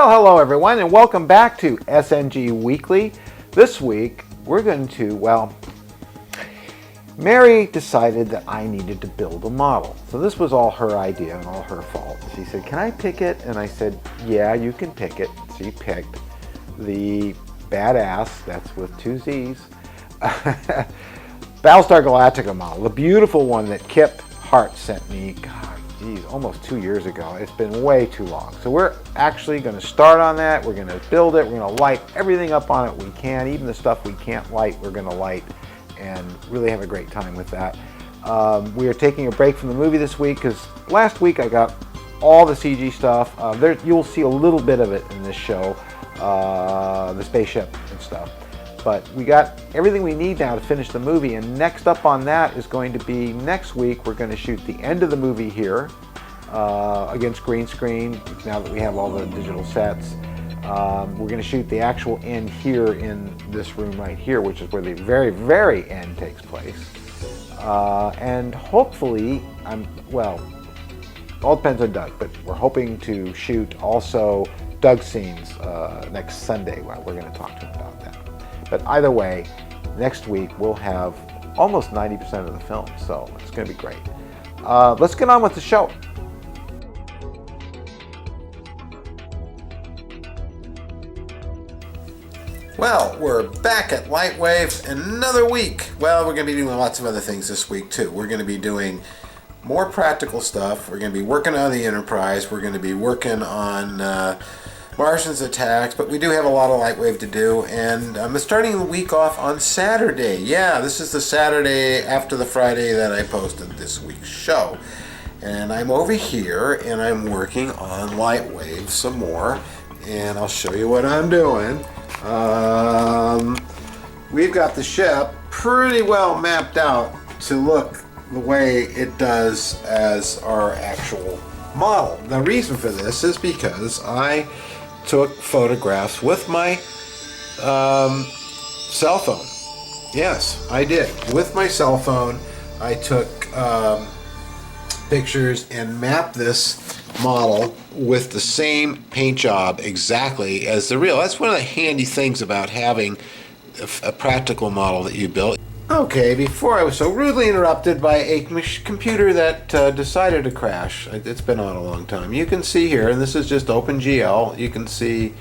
Well, hello everyone, and welcome back to SNG Weekly. This week, we're going to, Mary decided that I needed to build a model. So this was all her idea and all her fault. She said, can I pick it? And I said, yeah, you can pick it. She picked the badass, that's with two Z's, Battlestar Galactica model, the beautiful one that Kip Hart sent me, almost 2 years ago. It's been way too long. So we're actually going to start on that. We're going to build it. We're going to light everything up on it we can. Even the stuff we can't light, we're going to light and really have a great time with that. We are taking a break from the movie this week because last week I got all the CG stuff. You'll see a little bit of it in this show, the spaceship and stuff. But we got everything we need now to finish the movie, and next up on that is going to be next week. We're going to shoot the end of the movie here against green screen, now that we have all the digital sets. We're going to shoot the actual end here in this room right here, which is where the very, very end takes place. And hopefully, all depends on Doug, but we're hoping to shoot also Doug's scenes next Sunday. We're going to talk to him about that. But either way, next week we'll have almost 90% of the film, so it's going to be great. Let's get on with the show. Well, we're back at LightWave another week. Well, we're going to be doing lots of other things this week too. We're going to be doing more practical stuff. We're going to be working on the Enterprise. We're going to be working on Martians attacks, but we do have a lot of LightWave to do, and I'm starting the week off on Saturday. Yeah, this is the Saturday after the Friday that I posted this week's show. And I'm over here, and I'm working on LightWave some more, and I'll show you what I'm doing. We've got the ship pretty well mapped out to look the way it does as our actual model. The reason for this is because I took photographs with my cell phone. Yes, I did. With my cell phone, I took pictures and mapped this model with the same paint job exactly as the real. That's one of the handy things about having a practical model that you built. Okay, before I was so rudely interrupted by a computer that decided to crash. It's been on a long time. You can see here, and this is just OpenGL, you can see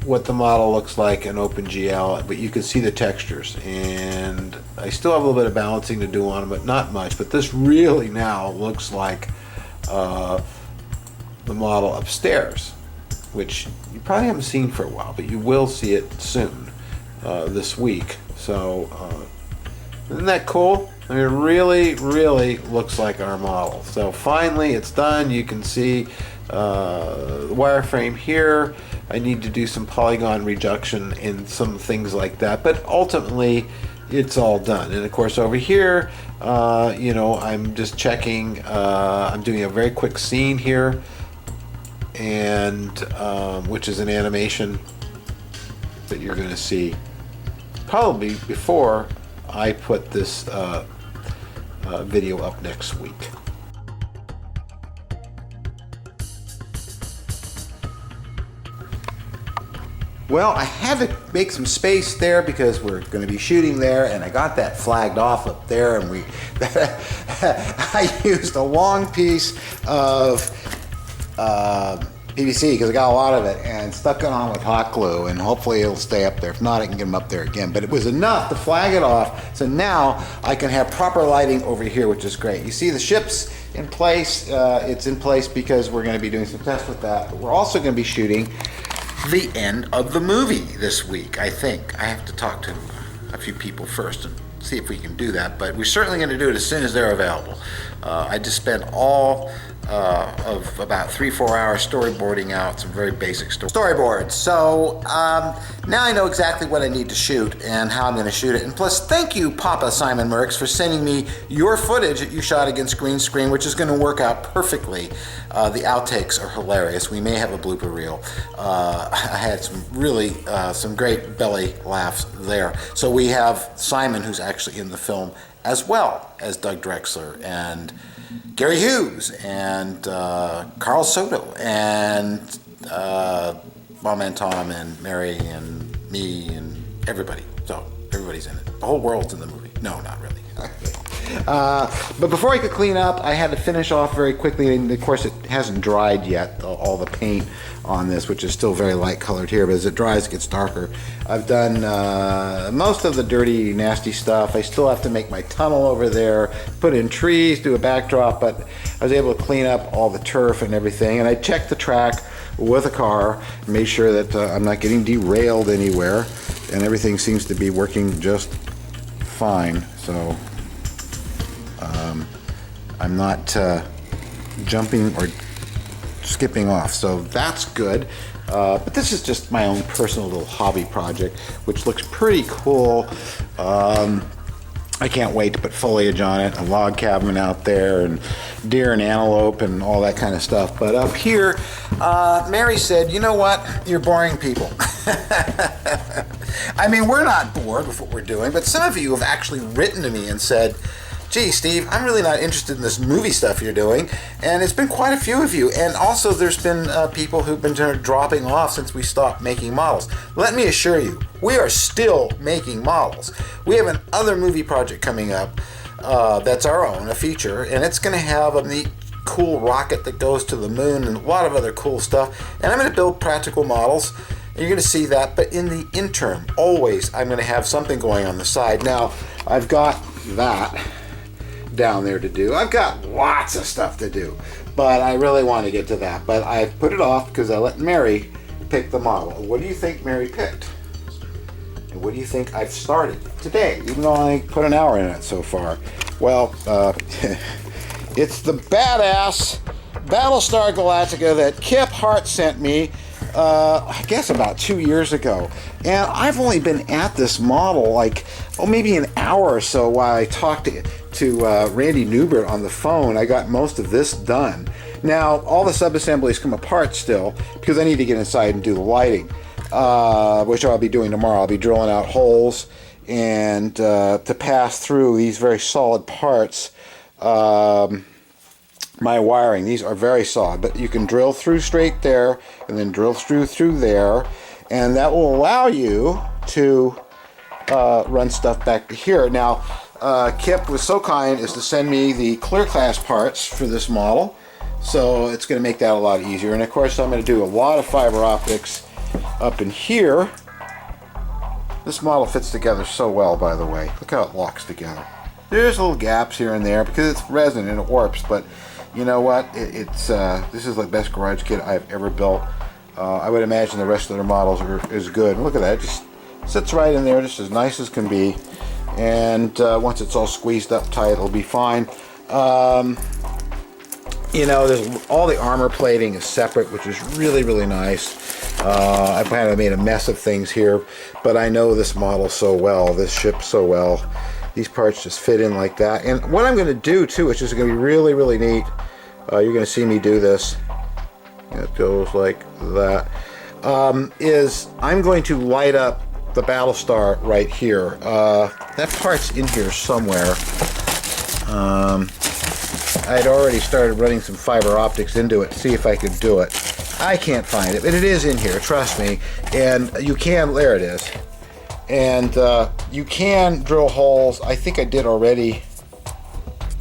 what the model looks like in OpenGL, but you can see the textures. And I still have a little bit of balancing to do on them, but not much. But this really now looks like the model upstairs, which you probably haven't seen for a while, but you will see it soon. This week. So isn't that cool? I mean, it really, really looks like our model. So finally it's done. You can see the wireframe here. I need to do some polygon reduction and some things like that, but ultimately it's all done. And of course over here, I'm just checking, I'm doing a very quick scene here, and which is an animation that you're going to see probably before I put this video up next week. Well, I had to make some space there because we're going to be shooting there, and I got that flagged off up there, and I used a long piece of PVC because I got a lot of it and stuck it on with hot glue, and hopefully it'll stay up there. If not, I can get them up there again. But it was enough to flag it off, so now I can have proper lighting over here, which is great. You see the ship's in place. It's in place because we're going to be doing some tests with that. But we're also going to be shooting the end of the movie this week, I think. I have to talk to a few people first and see if we can do that, but we're certainly going to do it as soon as they're available. I just spent all of about 3-4 hours storyboarding out some very basic storyboards. So now I know exactly what I need to shoot and how I'm going to shoot it. And plus, thank you, Papa Simon Merckx, for sending me your footage that you shot against green screen, which is going to work out perfectly. The outtakes are hilarious. We may have a blooper reel. I had some really some great belly laughs there. So we have Simon, who's actually in the film, as well as Doug Drexler and Gary Hughes and Carl Soto and Mom and Tom and Mary and me and everybody. So everybody's in it. The whole world's in the movie. No, not really. But before I could clean up, I had to finish off very quickly, and of course it hasn't dried yet, all the paint on this, which is still very light colored here, but as it dries it gets darker. I've done most of the dirty, nasty stuff. I still have to make my tunnel over there, put in trees, do a backdrop, but I was able to clean up all the turf and everything, and I checked the track with a car, made sure that I'm not getting derailed anywhere, and everything seems to be working just fine. So I'm not jumping or skipping off, so that's good. But this is just my own personal little hobby project, which looks pretty cool. I can't wait to put foliage on it, a log cabin out there, and deer and antelope and all that kind of stuff. But up here, Mary said, you know what, you're boring people. I mean, we're not bored with what we're doing, but some of you have actually written to me and said, gee, Steve, I'm really not interested in this movie stuff you're doing. And it's been quite a few of you. And also there's been people who've been dropping off since we stopped making models. Let me assure you, we are still making models. We have another movie project coming up that's our own, a feature, and it's going to have a neat, cool rocket that goes to the moon and a lot of other cool stuff. And I'm going to build practical models. And you're going to see that. But in the interim, always, I'm going to have something going on the side. Now, I've got that down there to do. I've got lots of stuff to do, but I really want to get to that. But I put it off because I let Mary pick the model. What do you think Mary picked? And what do you think I've started today, even though I put an hour in it so far? Well, it's the badass Battlestar Galactica that Kip Hart sent me, I guess about 2 years ago. And I've only been at this model like, maybe an hour or so while I talked to Randy Newbert on the phone. I got most of this done. Now, all the sub-assemblies come apart still because I need to get inside and do the lighting, which I'll be doing tomorrow. I'll be drilling out holes and to pass through these very solid parts. My wiring, these are very solid, but you can drill through straight there and then drill through there, and that will allow you to run stuff back to here. Now, Kip was so kind as to send me the clear class parts for this model, so it's going to make that a lot easier. And of course, I'm going to do a lot of fiber optics up in here. This model fits together so well, by the way. Look how it locks together. There's little gaps here and there because it's resin and it warps, but you know what? This is the best garage kit I've ever built. I would imagine the rest of their models is good. Look at that. It just sits right in there, just as nice as can be. And once it's all squeezed up tight, it'll be fine. You know, there's all the armor plating is separate, which is really, really nice. I kind of made a mess of things here, but I know this model so well, this ship so well. These parts just fit in like that. And what I'm going to do too, which is going to be really, really neat, you're going to see me do this. It goes like that. Is I'm going to light up the Battlestar right here. That part's in here somewhere. I'd already started running some fiber optics into it to see if I could do it. I can't find it, but it is in here, trust me. And you can, there it is. And you can drill holes. I think I did already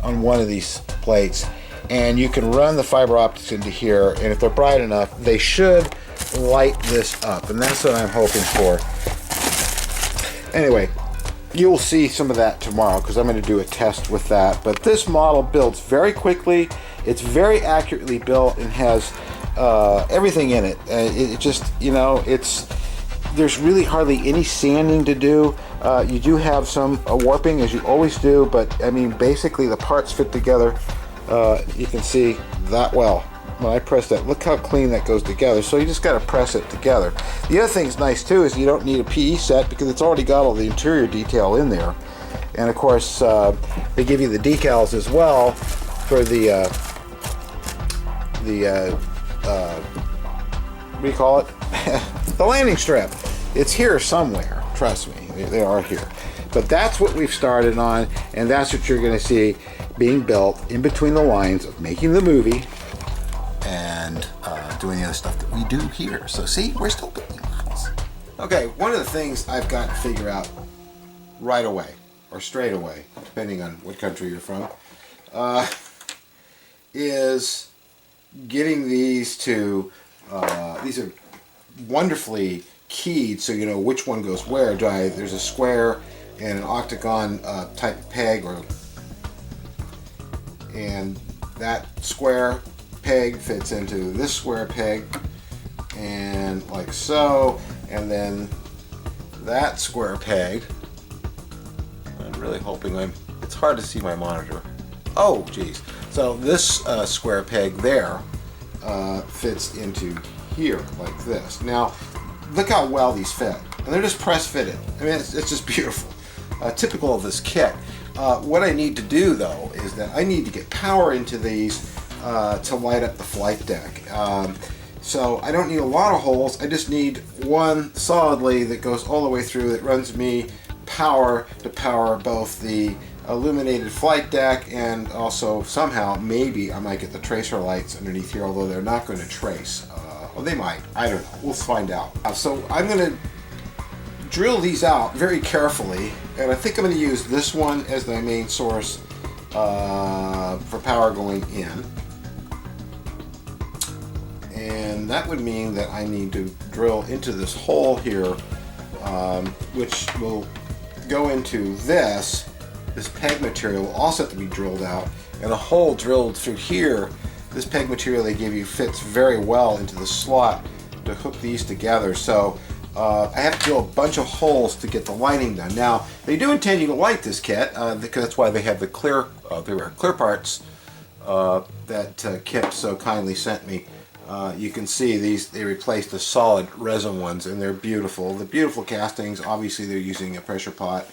on one of these plates. And you can run the fiber optics into here, and if they're bright enough, they should light this up. And that's what I'm hoping for. Anyway, you'll see some of that tomorrow because I'm going to do a test with that. But this model builds very quickly. It's very accurately built and has everything in it. It just, you know, there's really hardly any sanding to do. You do have some warping, as you always do, but I mean, basically the parts fit together. You can see that well. When I press that, look how clean that goes together. So you just got to press it together. The other thing that's nice too is you don't need a PE set because it's already got all the interior detail in there. And of course, they give you the decals as well for the what do you call it? The landing strip. It's here somewhere. Trust me, they are here. But that's what we've started on, and that's what you're going to see being built in between the lines of making the movie and doing the other stuff that we do here. So see, we're still building lines. Okay, one of the things I've got to figure out right away, or straight away, depending on what country you're from, is getting these to, these are wonderfully keyed so you know which one goes where. There's a square and an octagon type of peg, and that square peg fits into this square peg, and like so, and then that square peg, I'm really hoping it's hard to see my monitor. Oh geez. So this square peg there fits into here like this. Now look how well these fit, and they're just press fitted. I mean, it's just beautiful. Typical of this kit. What I need to do though is that I need to get power into these to light up the flight deck. So I don't need a lot of holes. I just need one solidly that goes all the way through, that runs me power to power both the illuminated flight deck, and also somehow maybe I might get the tracer lights underneath here, although they're not going to trace. Well, they might. I don't know. We'll find out. So I'm going to drill these out very carefully, and I think I'm going to use this one as my main source for power going in. And that would mean that I need to drill into this hole here, which will go into this peg material will also have to be drilled out, and a hole drilled through here. This peg material they give you fits very well into the slot to hook these together. So I have to drill a bunch of holes to get the lighting done. Now they do intend you to light this kit, because that's why they have the clear parts that Kip so kindly sent me. You can see they replaced the solid resin ones, and they're beautiful. The beautiful castings. Obviously they're using a pressure pot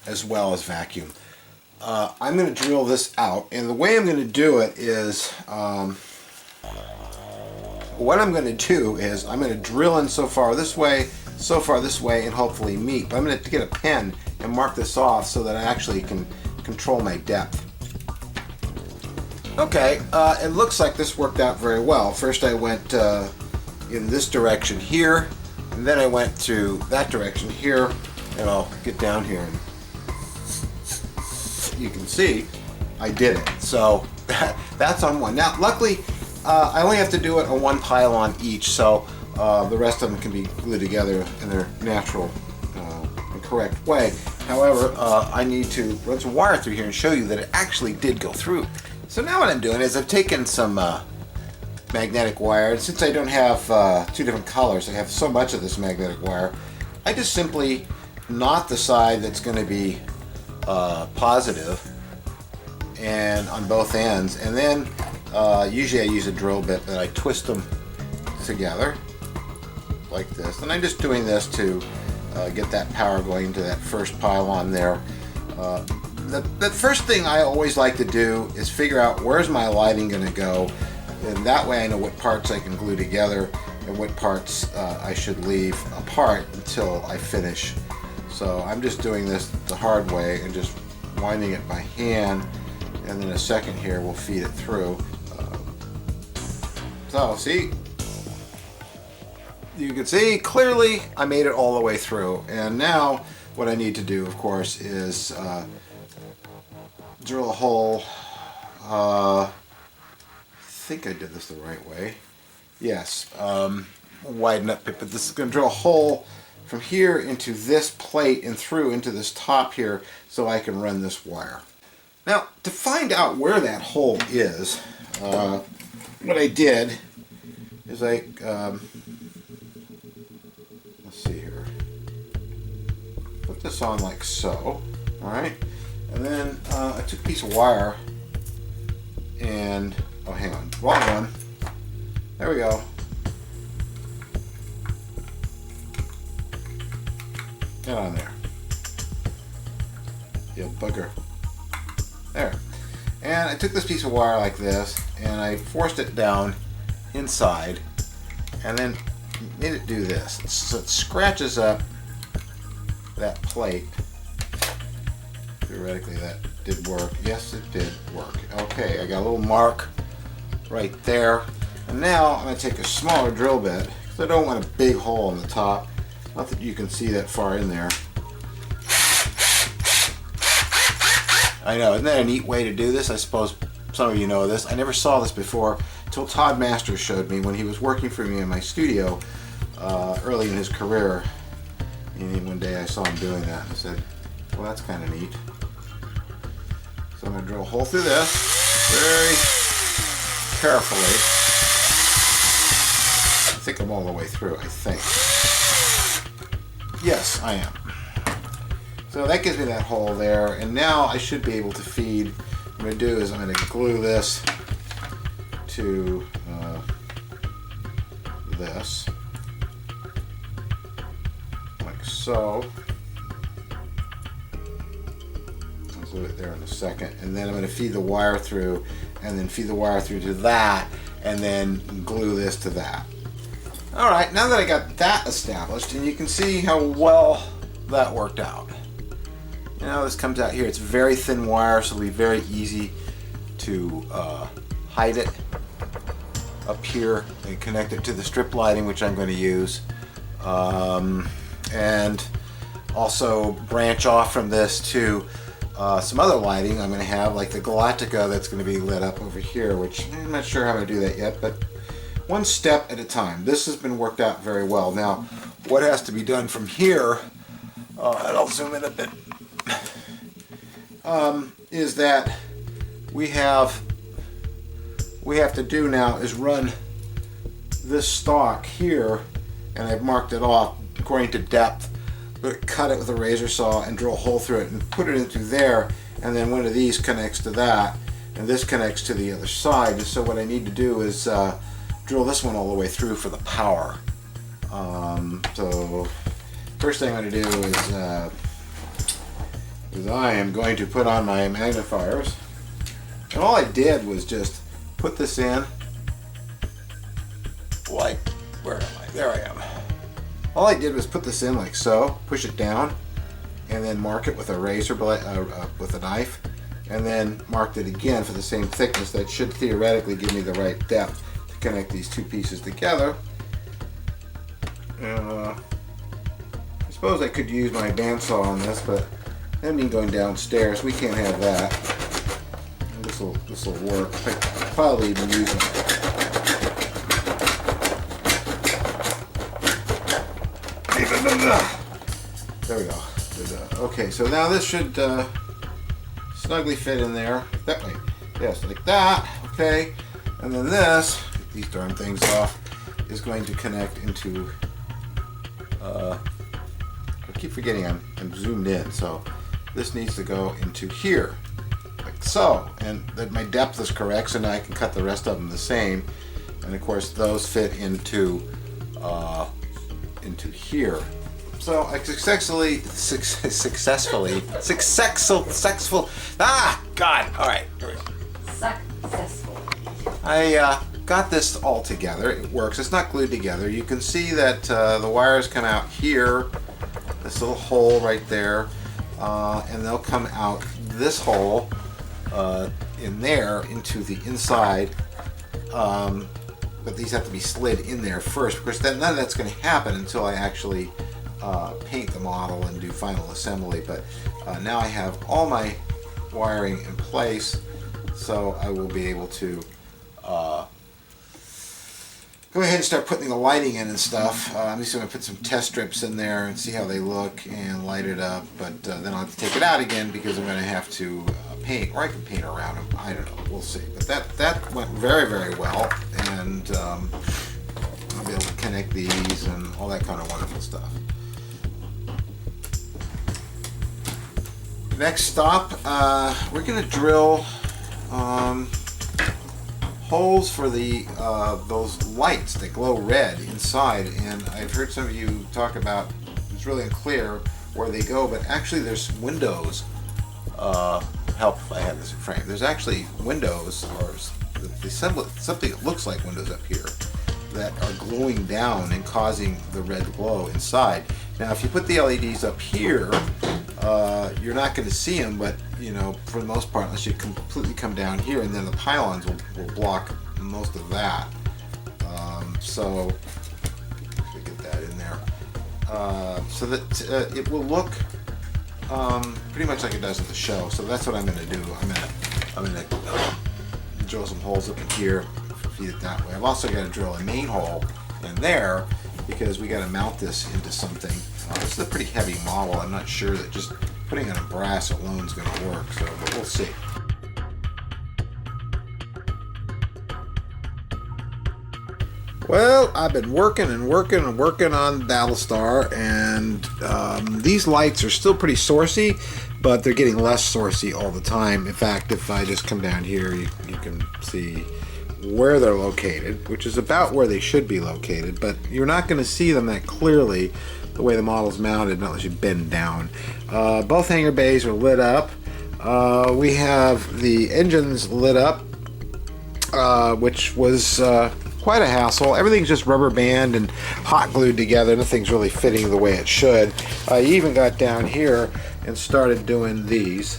as well as vacuum. I'm going to drill this out, and the way I'm going to do it is, what I'm going to do is I'm going to drill in so far this way, and hopefully meet. But I'm going to get a pen and mark this off so that I actually can control my depth. Okay, it looks like this worked out very well. First I went in this direction here, and then I went to that direction here, and I'll get down here and you can see I did it. So that's on one. Now luckily I only have to do it on one pylon each, so the rest of them can be glued together in their natural and correct way. However, I need to run some wire through here and show you that it actually did go through. So now what I'm doing is I've taken some magnetic wire, and since I don't have two different colors, I have so much of this magnetic wire, I just simply knot the side that's going to be positive and on both ends, and then usually I use a drill bit that I twist them together like this, and I'm just doing this to get that power going into that first pylon there. The first thing I always like to do is figure out where's my lighting going to go, and that way I know what parts I can glue together and what parts I should leave apart until I finish. So I'm just doing this the hard way and just winding it by hand, and then a second here will feed it through. So see, you can see clearly I made it all the way through, and now what I need to do, of course, is drill a hole. I think I did this the right way. Yes, widen up it, but this is going to drill a hole from here into this plate and through into this top here so I can run this wire. Now, to find out where that hole is, what I did is let's see here, put this on like so, alright, and then I took a piece of wire and, oh hang on, wrong one, there we go. Get on there. You bugger. There. And I took this piece of wire like this, and I forced it down inside, and then made it do this. So it scratches up that plate Theoretically that did work. Yes, it did work. Okay, I got a little mark right there. And now I'm going to take a smaller drill bit because I don't want a big hole in the top. Not that you can see that far in there. I know, isn't that a neat way to do this? I suppose some of you know this. I never saw this before until Todd Masters showed me when he was working for me in my studio early in his career. And one day I saw him doing that and I said, well, that's kind of neat. So I'm going to drill a hole through this very carefully. I think I'm all the way through, I think. Yes, I am. So that gives me that hole there, and now I should be able to feed. What I'm going to do is I'm going to glue this to this, like so. I'll glue it there in a second, and then I'm going to feed the wire through, and then feed the wire through to that, and then glue this to that. Alright, now that I got that established, and you can see how well that worked out. You know, this comes out here. It's very thin wire, so it'll be very easy to hide it up here and connect it to the strip lighting, which I'm going to use. And also branch off from this to some other lighting I'm going to have, like the Galactica that's going to be lit up over here, which I'm not sure how I'm going to do that yet, but one step at a time. This has been worked out very well. Now, what has to be done from here, and I'll zoom in a bit, is that we have to do now is run this stock here, and I've marked it off according to depth, but cut it with a razor saw and drill a hole through it and put it into there, and then one of these connects to that, and this connects to the other side. And so what I need to do is drill this one all the way through for the power. So first thing I'm going to do is I am going to put on my magnifiers, and all I did was just put this in, like, where am I? There I am. All I did was put this in like so, push it down, and then mark it with a razor blade, with a knife, and then marked it again for the same thickness. That should theoretically give me the right depth to connect these two pieces together. I suppose I could use my bandsaw on this, but that means going downstairs. We can't have that. This will work. I'll probably even use it. There we go. Okay, so now this should snugly fit in there. That way. Yes, like that. Okay. And then this, get these darn things off, is going to connect into, I keep forgetting I'm zoomed in, so this needs to go into here, like so. And that my depth is correct, so now I can cut the rest of them the same. And of course those fit into here. So I successful, God, all right, here we go. Successful. I got this all together. It works. It's not glued together. You can see that the wires come out here, this little hole right there, and they'll come out this hole in there into the inside. But these have to be slid in there first, because then none of that's going to happen until I actually paint the model and do final assembly. But now I have all my wiring in place, so I will be able to go ahead and start putting the lighting in and stuff. I'm just going to put some test strips in there and see how they look and light it up, but then I'll have to take it out again because I'm going to have to paint, or I can paint around them. I don't know, we'll see. But that went very, very well, and I'll be able to connect these and all that kind of wonderful stuff. Next stop, we're going to drill holes for the those lights that glow red inside, and I've heard some of you talk about it's really unclear where they go, but actually there's windows. Help if I had this in frame. There's actually windows, or something that looks like windows up here, that are glowing down and causing the red glow inside. Now if you put the LEDs up here, you're not going to see them, but you know, for the most part, unless you completely come down here, and then the pylons will block most of that. So let me get that in there, so that it will look pretty much like it does at the show. So that's what I'm going to do. I'm going to drill some holes up in here, feed it that way. I've also got to drill a main hole in there because we got to mount this into something. This is a pretty heavy model. I'm not sure that just putting it on brass alone is going to work. So, but we'll see. Well, I've been working on Battlestar, and these lights are still pretty sourcey, but they're getting less sourcey all the time. In fact, if I just come down here, you can see where they're located, which is about where they should be located, but you're not going to see them that clearly the way the model's mounted unless you bend down. Both hangar bays are lit up. We have the engines lit up, which was quite a hassle. Everything's just rubber band and hot glued together. Nothing's really fitting the way it should. I even got down here and started doing these,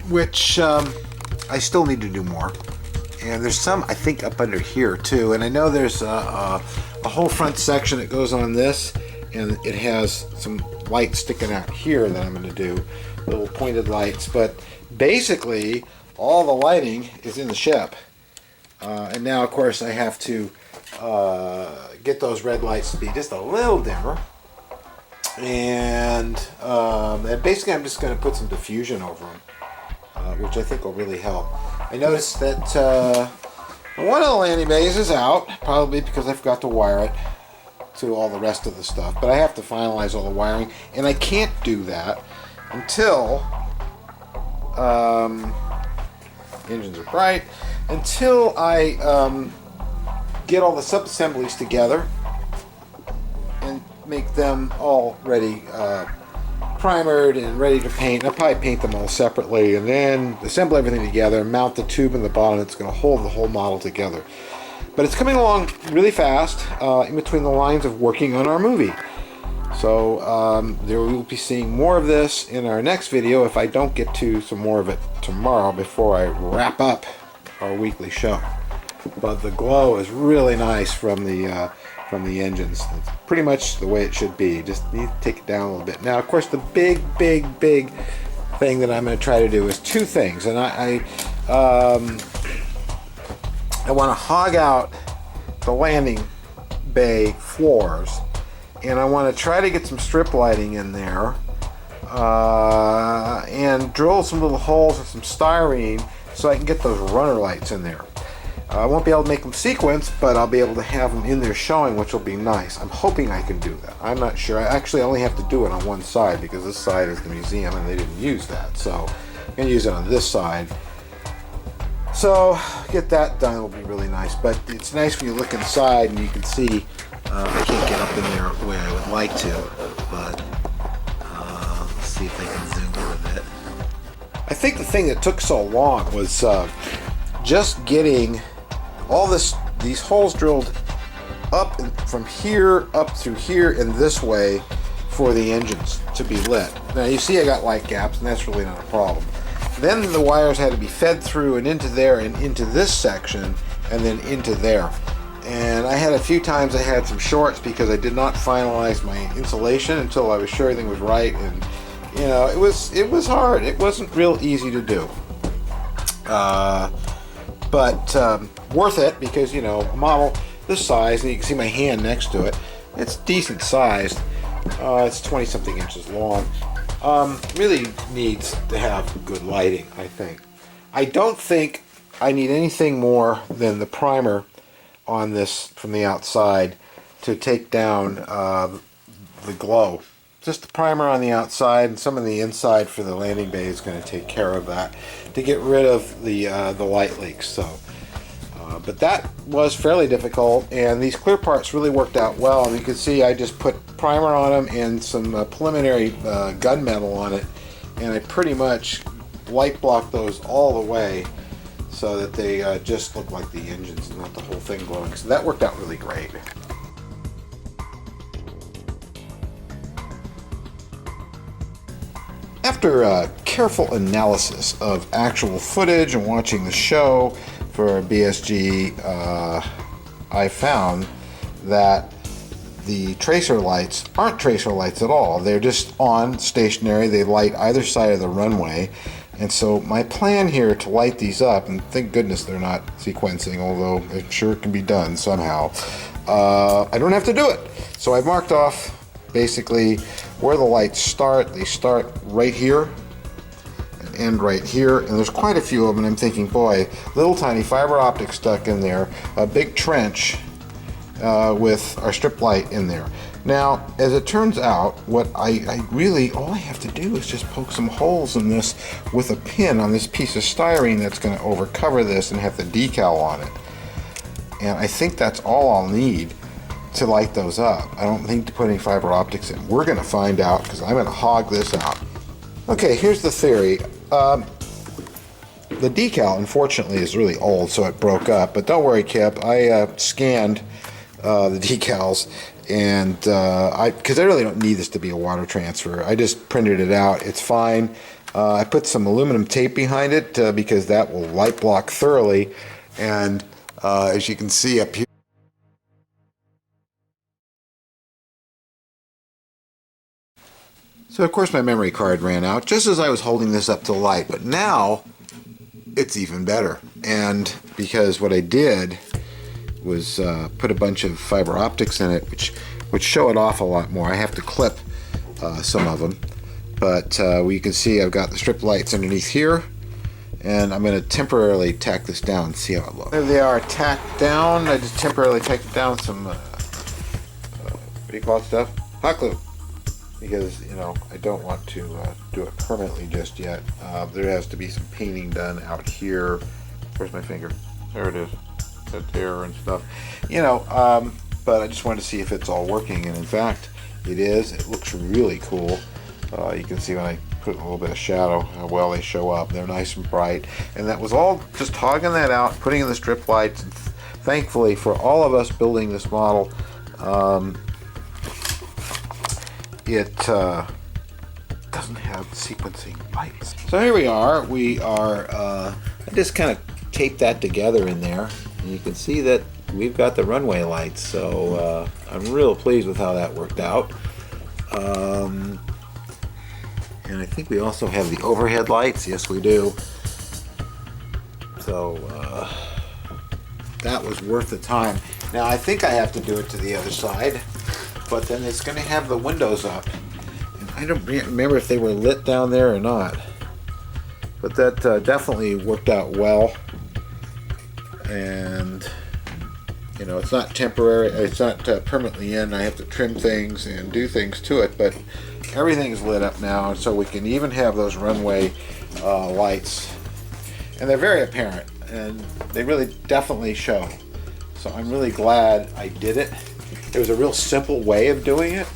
which I still need to do more. And there's some, I think, up under here too. And I know there's a whole front section that goes on this, and it has some lights sticking out here that I'm going to do, little pointed lights. But basically, all the lighting is in the ship. And now, of course, I have to get those red lights to be just a little dimmer. And basically, I'm just going to put some diffusion over them, which I think will really help. I noticed that one of the landing bays is out, probably because I forgot to wire it to all the rest of the stuff. But I have to finalize all the wiring, and I can't do that until engines are bright, until I get all the sub-assemblies together and make them all ready, primered and ready to paint. I'll probably paint them all separately and then assemble everything together, mount the tube in the bottom that's going to hold the whole model together. But it's coming along really fast in between the lines of working on our movie. So there will be seeing more of this in our next video if I don't get to some more of it tomorrow before I wrap up our weekly show. But the glow is really nice from the engines. It's pretty much the way it should be. Just need to take it down a little bit. Now, of course, the big thing that I'm going to try to do is two things, and I want to hog out the landing bay floors. And I want to try to get some strip lighting in there and drill some little holes with some styrene so I can get those runner lights in there. I won't be able to make them sequence, but I'll be able to have them in there showing, which will be nice. I'm hoping I can do that. I'm not sure. I actually only have to do it on one side because this side is the museum and they didn't use that. So I'm going to use it on this side. So get that done, it'll be really nice. But it's nice when you look inside and you can see I can't get up in there the way I would like to, but let's see if I can zoom in a bit. I think the thing that took so long was just getting all these holes drilled up from here up through here and this way for the engines to be lit. Now you see I got light gaps, and that's really not a problem. Then the wires had to be fed through and into there and into this section and then into there. And I had a few times I had some shorts because I did not finalize my insulation until I was sure everything was right, and you know, it was hard. It wasn't real easy to do, but worth it because, you know, a model this size, and you can see my hand next to it, it's decent sized. It's 20 something inches long. Really needs to have good lighting, I think. I don't think I need anything more than the primer on this from the outside to take down the glow. Just the primer on the outside, and some of the inside for the landing bay is going to take care of that to get rid of the light leaks. So, but that was fairly difficult, and these clear parts really worked out well. And you can see I just put primer on them and some preliminary gunmetal on it, and I pretty much light blocked those all the way so that they just look like the engines and not the whole thing glowing. So that worked out really great. After a careful analysis of actual footage and watching the show for BSG, I found that the tracer lights aren't tracer lights at all. They're just on, stationary. They light either side of the runway. And so my plan here to light these up, and thank goodness they're not sequencing, although I'm sure it can be done somehow, I don't have to do it. So I've marked off basically where the lights start. They start right here and end right here, and there's quite a few of them, and I'm thinking, boy, little tiny fiber optic stuck in there, a big trench with our strip light in there. Now, as it turns out, what I really, all I have to do is just poke some holes in this with a pin on this piece of styrene that's going to overcover this and have the decal on it. And I think that's all I'll need to light those up. I don't need to put any fiber optics in. We're going to find out, because I'm going to hog this out. Okay, here's the theory. The decal, unfortunately, is really old, so it broke up. But don't worry, Kip. I scanned the decals, and because I really don't need this to be a water transfer. I just printed it out. It's fine. I put some aluminum tape behind it because that will light block thoroughly. And as you can see up here, so of course my memory card ran out just as I was holding this up to light, but now it's even better. And because what I did was put a bunch of fiber optics in it, which show it off a lot more. I have to clip some of them, but you can see I've got the strip lights underneath here, and I'm going to temporarily tack this down and see how it looks. There they are, tacked down. I just temporarily tacked down some what do you call it stuff? Hot glue, because I don't want to do it permanently just yet. There has to be some painting done out here. Where's my finger? There it is. There and stuff, but I just wanted to see if it's all working, and in fact it is. It looks really cool. You can see when I put a little bit of shadow how well they show up. They're nice and bright, and that was all just hogging that out, putting in the strip lights. And thankfully for all of us building this model, it doesn't have sequencing lights. So here we are. I just kind of taped that together in there. And you can see that we've got the runway lights, so I'm real pleased with how that worked out. And I think we also have the overhead lights. Yes, we do. So that was worth the time. Now I think I have to do it to the other side, but then it's going to have the windows up. And I don't remember if they were lit down there or not, but that definitely worked out well. And it's not temporary, it's not permanently in. I have to trim things and do things to it, but everything's lit up now, so we can even have those runway lights, and they're very apparent, and they really definitely show. So I'm really glad I did it. It was a real simple way of doing it.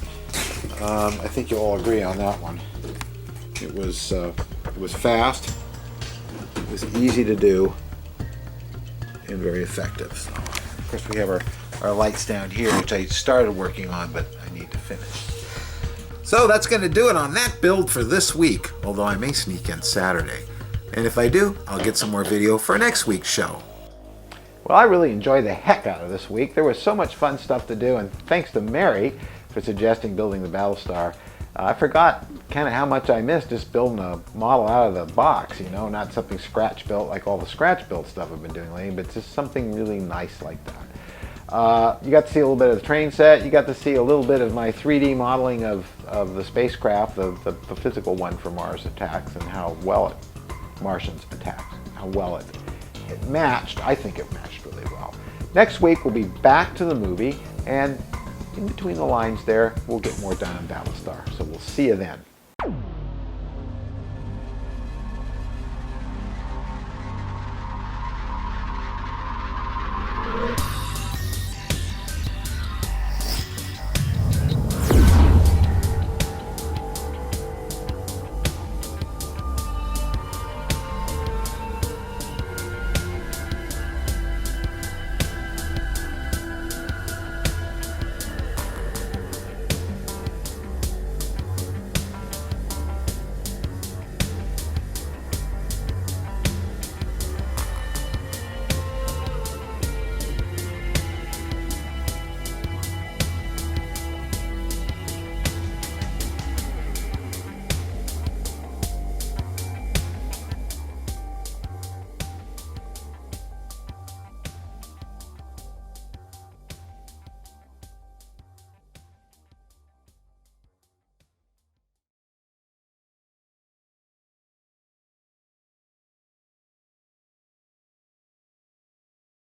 I think you'll all agree on that one. It was fast, it was easy to do, and very effective. So, of course, we have our lights down here, which I started working on, but I need to finish. So that's going to do it on that build for this week, although I may sneak in Saturday. And if I do, I'll get some more video for next week's show. Well, I really enjoyed the heck out of this week. There was so much fun stuff to do, and thanks to Mary for suggesting building the Battlestar. I forgot kind of how much I missed just building a model out of the box, not something scratch built like all the scratch build stuff I've been doing lately, but just something really nice like that. You got to see a little bit of the train set. You got to see a little bit of my 3D modeling of the spacecraft, the physical one for Mars attacks, and how well Martians attacks, how well it matched. I think it matched really well. Next week we'll be back to the movie, and in between the lines there, we'll get more done on Battlestar. So we'll see you then.